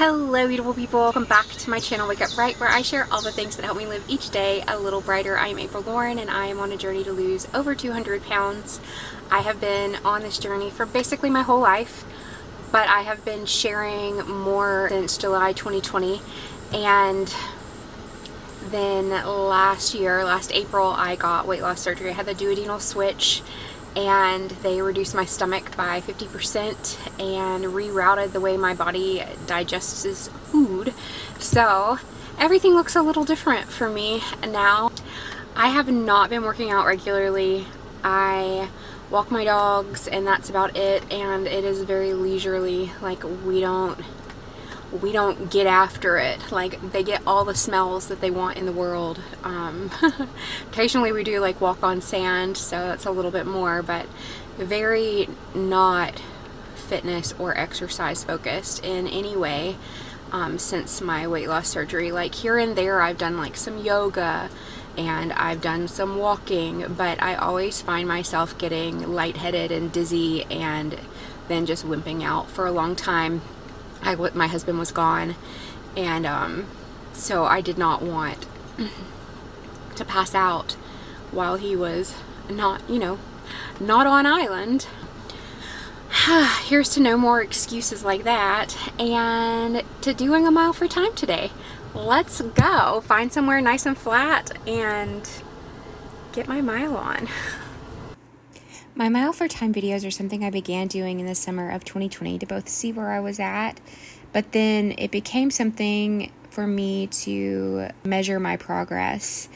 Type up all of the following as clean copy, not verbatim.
Hello beautiful people, welcome back to my channel Wake Up Bright, where I share all the things that help me live each day a little brighter. I am April Lauren and I am on a journey to lose over 200 pounds. I have been on this journey for basically my whole life, but I have been sharing more since July 2020, and then last April, I got weight loss surgery. I had the duodenal switch and they reduced my stomach by 50% and rerouted the way my body digests food. So everything looks a little different for me now. I have not been working out regularly. I walk my dogs and that's about it, and it is very leisurely. Like, we don't get after it. Like, they get all the smells that they want in the world. Occasionally we do like walk on sand, so that's a little bit more, but very not fitness or exercise focused in any way since my weight loss surgery. Like, here and there I've done like some yoga and I've done some walking, but I always find myself getting lightheaded and dizzy and then just wimping out for a long time. My husband was gone, and so I did not want to pass out while he was not on island. Here's to no more excuses like that, and to doing a mile for time today. Let's go find somewhere nice and flat and get my mile on. My Mile for Time videos are something I began doing in the summer of 2020 to both see where I was at, but then it became something for me to measure my progress,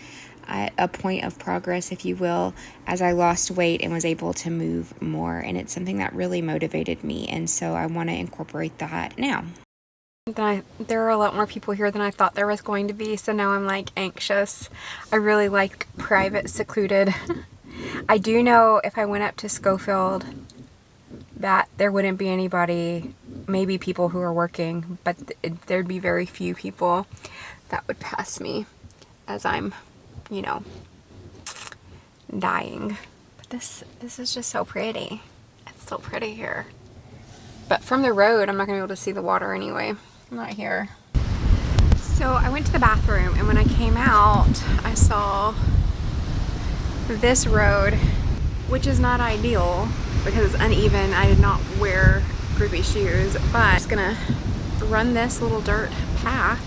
a point of progress, if you will, as I lost weight and was able to move more. And it's something that really motivated me, and so I want to incorporate that now. There are a lot more people here than I thought there was going to be, so now I'm like anxious. I really like private, secluded. I do know if I went up to Schofield that there wouldn't be anybody, maybe people who are working, but there'd be very few people that would pass me as I'm, dying. But this is just so pretty. It's so pretty here. But from the road, I'm not going to be able to see the water anyway. I'm not here. So I went to the bathroom, and when I came out, I saw this road, which is not ideal because it's uneven. I did not wear grippy shoes, but I'm just gonna run this little dirt path.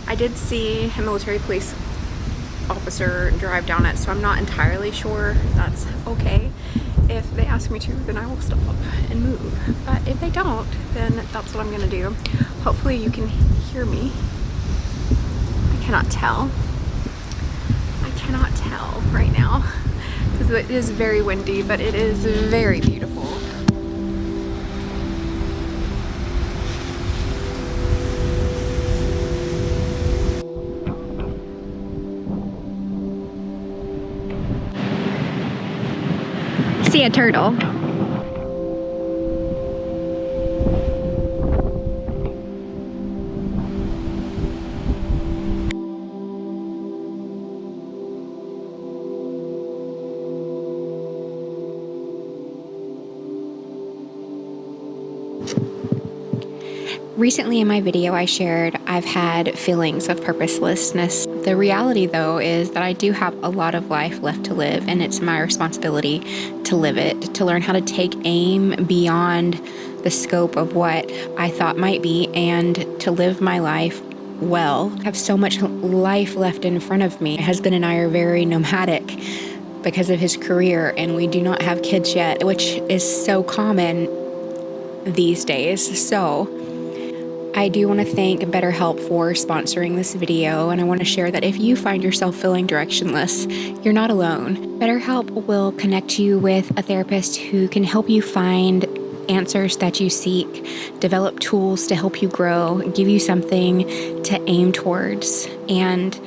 I did see a military police officer drive down it, so I'm not entirely sure that's okay. If they ask me to, then I will stop and move, but if they don't, then that's what I'm gonna do. Hopefully you can hear me. I cannot tell right now because it is very windy, but it is very beautiful. See a turtle. Recently in my video I shared I've had feelings of purposelessness. The reality though is that I do have a lot of life left to live, and it's my responsibility to live it, to learn how to take aim beyond the scope of what I thought might be, and to live my life well. I have so much life left in front of me. My husband and I are very nomadic because of his career, and we do not have kids yet, which is so common these days. So I do want to thank BetterHelp for sponsoring this video, and I want to share that if you find yourself feeling directionless, you're not alone. BetterHelp will connect you with a therapist who can help you find answers that you seek, develop tools to help you grow, give you something to aim towards, and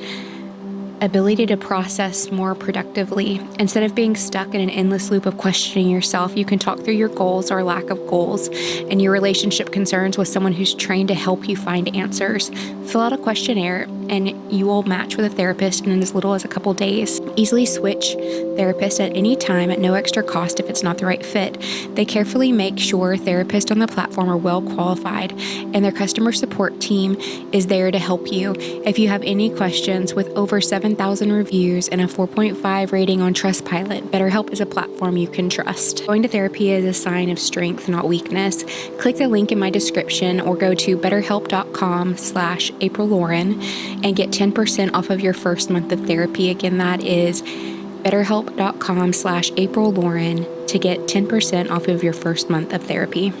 ability to process more productively. Instead of being stuck in an endless loop of questioning yourself, you can talk through your goals or lack of goals and your relationship concerns with someone who's trained to help you find answers. Fill out a questionnaire and you will match with a therapist in as little as a couple days. Easily switch therapists at any time at no extra cost if it's not the right fit. They carefully make sure therapists on the platform are well qualified, and their customer support team is there to help you. If you have any questions, with over 7,000 reviews and a 4.5 rating on Trustpilot, BetterHelp is a platform you can trust. Going to therapy is a sign of strength, not weakness. Click the link in my description or go to betterhelp.com/AprilLauren and get 10% off of your first month of therapy. Again, that is betterhelp.com/AprilLauren to get 10% off of your first month of therapy.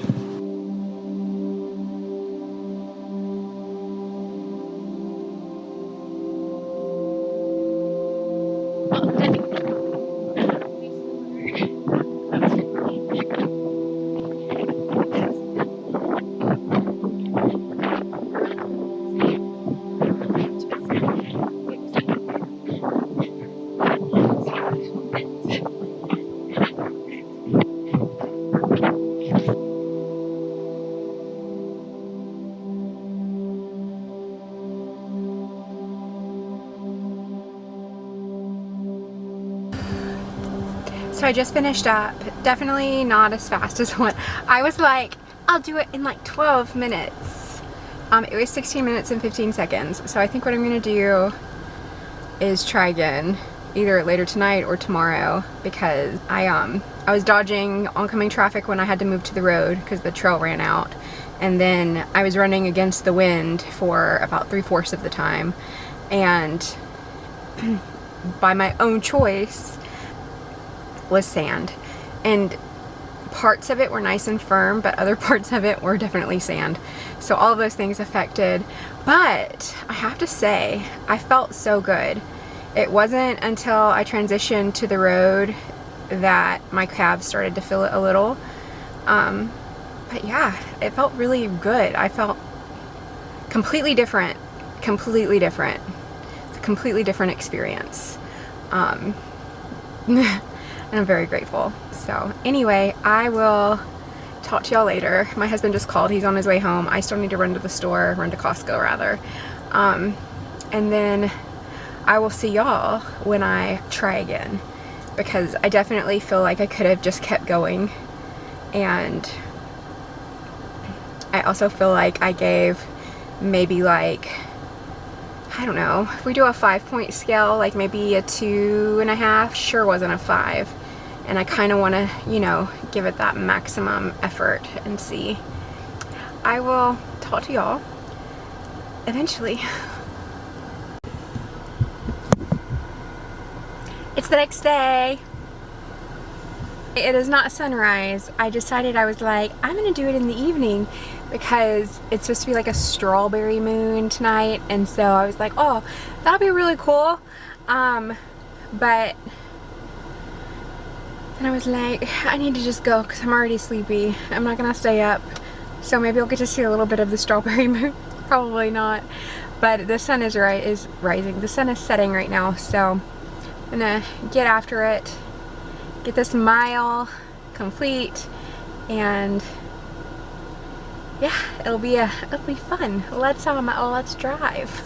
So I just finished up. Definitely not as fast as what I was like, I'll do it in like 12 minutes. It was 16 minutes and 15 seconds. So I think what I'm gonna do is try again, either later tonight or tomorrow, because I was dodging oncoming traffic when I had to move to the road because the trail ran out, and then I was running against the wind for about 3/4 of the time, and by my own choice was sand, and parts of it were nice and firm, but other parts of it were definitely sand. So all of those things affected, but I have to say I felt so good. It wasn't until I transitioned to the road that my calves started to feel it a little, but yeah, it felt really good. I felt completely different. It's a completely different experience. And I'm very grateful. So anyway, I will talk to y'all later. My husband just called. He's on his way home. I still need to run to Costco rather. And then I will see y'all when I try again, because I definitely feel like I could have just kept going. And I also feel like I gave maybe like, I don't know, if we do a 5-point scale, like maybe a 2.5, sure wasn't a 5. And I kind of want to, you know, give it that maximum effort and see. I will talk to y'all eventually. It's the next day. It is not sunrise. I decided, I was like, I'm gonna do it in the evening because it's supposed to be like a strawberry moon tonight, and so I was like, oh, that'll be really cool. But then I was like, I need to just go because I'm already sleepy. I'm not gonna stay up, so maybe I'll get to see a little bit of the strawberry moon. Probably not, but the sun is rising. The sun is setting right now, so I'm gonna get after it, get this mile complete, and yeah, it'll be fun. Let's drive.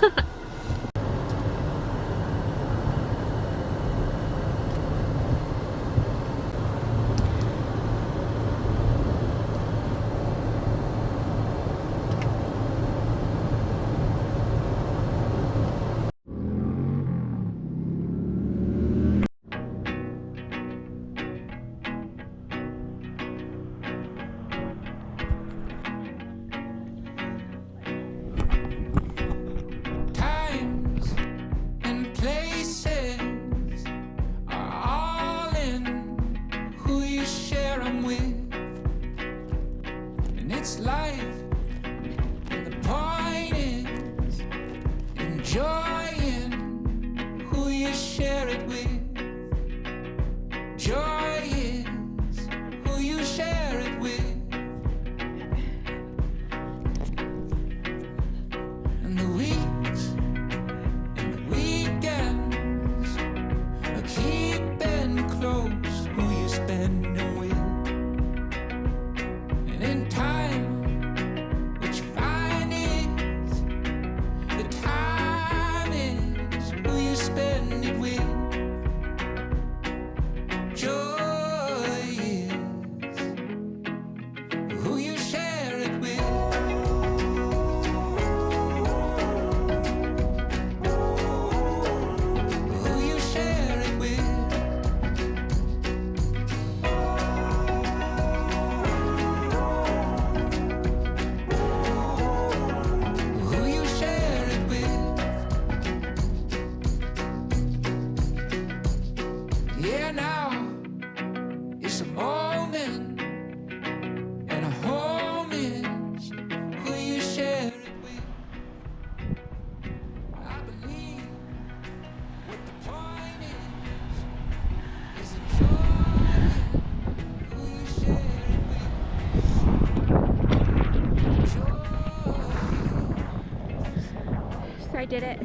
I did it.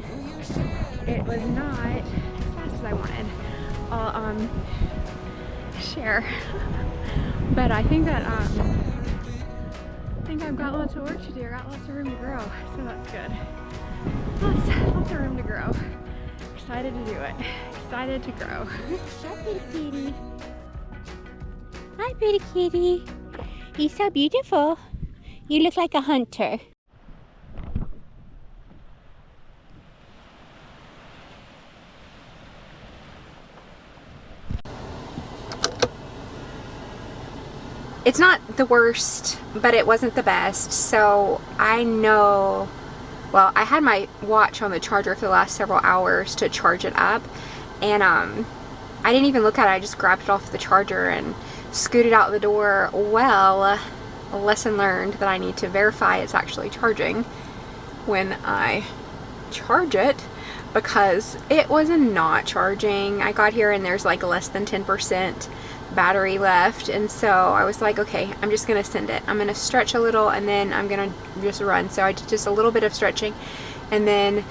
It was not as fast as I wanted. I'll share. But I think that I think I've got lots of work to do. I got lots of room to grow, so that's good. Lots of room to grow. Excited to do it. Excited to grow. Hi, pretty kitty. Hi, pretty kitty. You're so beautiful. You look like a hunter. It's not the worst, but it wasn't the best. So I know, well, I had my watch on the charger for the last several hours to charge it up, and I didn't even look at it. I just grabbed it off the charger and scooted out the door. Well, a lesson learned that I need to verify it's actually charging when I charge it, because it was not charging. I got here and there's like less than 10% battery left, and so I was like, okay, I'm just gonna send it. I'm gonna stretch a little and then I'm gonna just run. So I did just a little bit of stretching, and then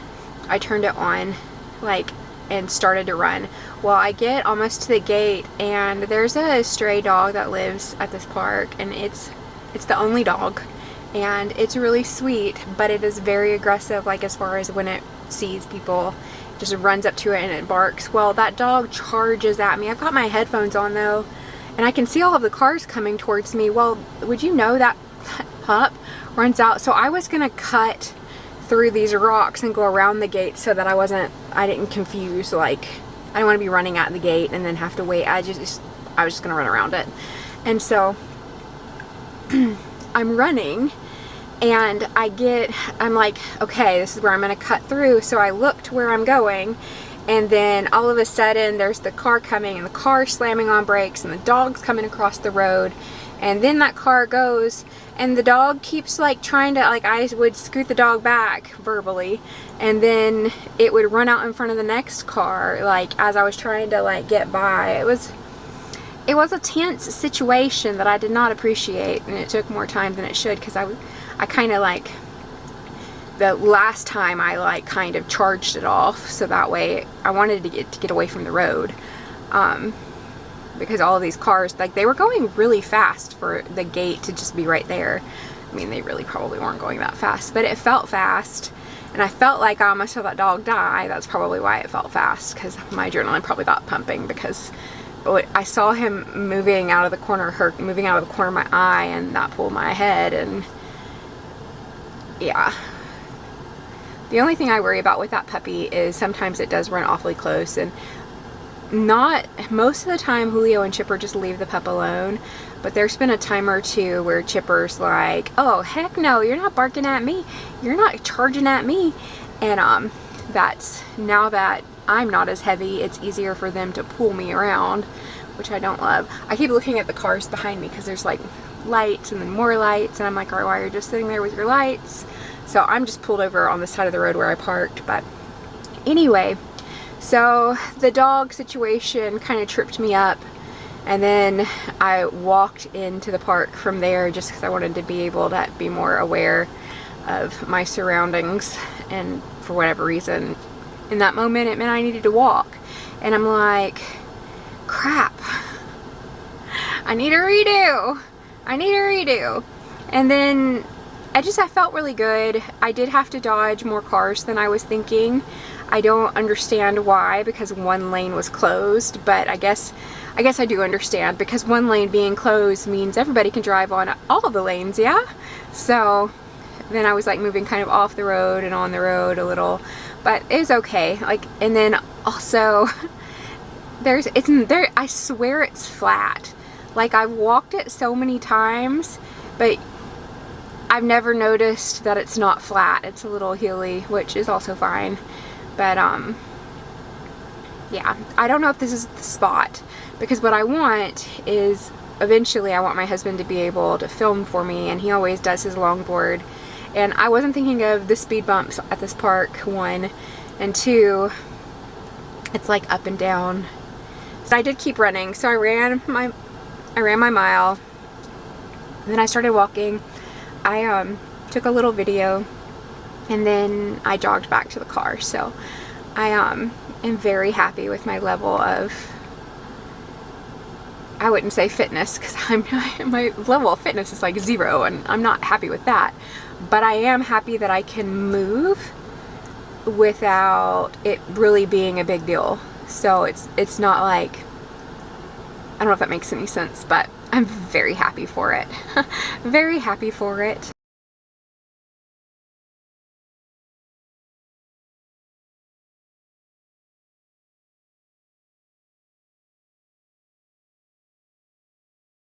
I turned it on like and started to run. Well, I get almost to the gate and there's a stray dog that lives at this park, and it's the only dog, and it's really sweet, but it is very aggressive, like as far as when it sees people, just runs up to it and it barks. Well, that dog charges at me. I've got my headphones on though, and I can see all of the cars coming towards me. Well, would you know that pup runs out? So I was gonna cut through these rocks and go around the gate so that I didn't confuse, like, I don't want to be running at the gate and then have to wait. I was just gonna run around it. And so I'm running, and I'm like, okay, this is where I'm gonna cut through. So I looked where I'm going, and then all of a sudden there's the car coming, and the car slamming on brakes, and the dog's coming across the road, and then that car goes, and the dog keeps like trying to, like, I would scoot the dog back verbally, and then it would run out in front of the next car, like as I was trying to like get by. It was a tense situation that I did not appreciate, and it took more time than it should, because I kind of like, the last time I like kind of charged it off, so that way I wanted to get away from the road, because all of these cars, like, they were going really fast for the gate to just be right there. I mean, they really probably weren't going that fast, but it felt fast, and I felt like I almost saw that dog die. That's probably why it felt fast, because my adrenaline probably got pumping, because I saw him moving out of the corner of my eye, and that pulled my head. And yeah, the only thing I worry about with that puppy is sometimes it does run awfully close, and not most of the time Julio and Chipper just leave the pup alone, but there's been a time or two where Chipper's like, oh heck no, you're not barking at me, you're not charging at me. And that's, now that I'm not as heavy, it's easier for them to pull me around, which I don't love. I keep looking at the cars behind me because there's like lights and then more lights, and I'm like, all right, why are you just sitting there with your lights? So I'm just pulled over on the side of the road where I parked. But anyway, so the dog situation kind of tripped me up, and then I walked into the park from there just because I wanted to be able to be more aware of my surroundings, and for whatever reason in that moment it meant I needed to walk, and I'm like, crap, I need a redo. And then I felt really good. I did have to dodge more cars than I was thinking. I don't understand why, because one lane was closed, but I guess I do understand, because one lane being closed means everybody can drive on all of the lanes, yeah? So then I was like moving kind of off the road and on the road a little, but it was okay. Like, and then also I swear it's flat. Like, I've walked it so many times, but I've never noticed that it's not flat. It's a little hilly, which is also fine. But yeah, I don't know if this is the spot, because what I want is, eventually I want my husband to be able to film for me, and he always does his longboard. And I wasn't thinking of the speed bumps at this park, 1, and 2, it's like up and down. So I did keep running. So I ran my mile, and then I started walking. I took a little video and then I jogged back to the car. So I am very happy with my level of, I wouldn't say fitness, because my level of fitness is like 0, and I'm not happy with that. But I am happy that I can move without it really being a big deal. So it's not like, I don't know if that makes any sense, but I'm very happy for it. Very happy for it.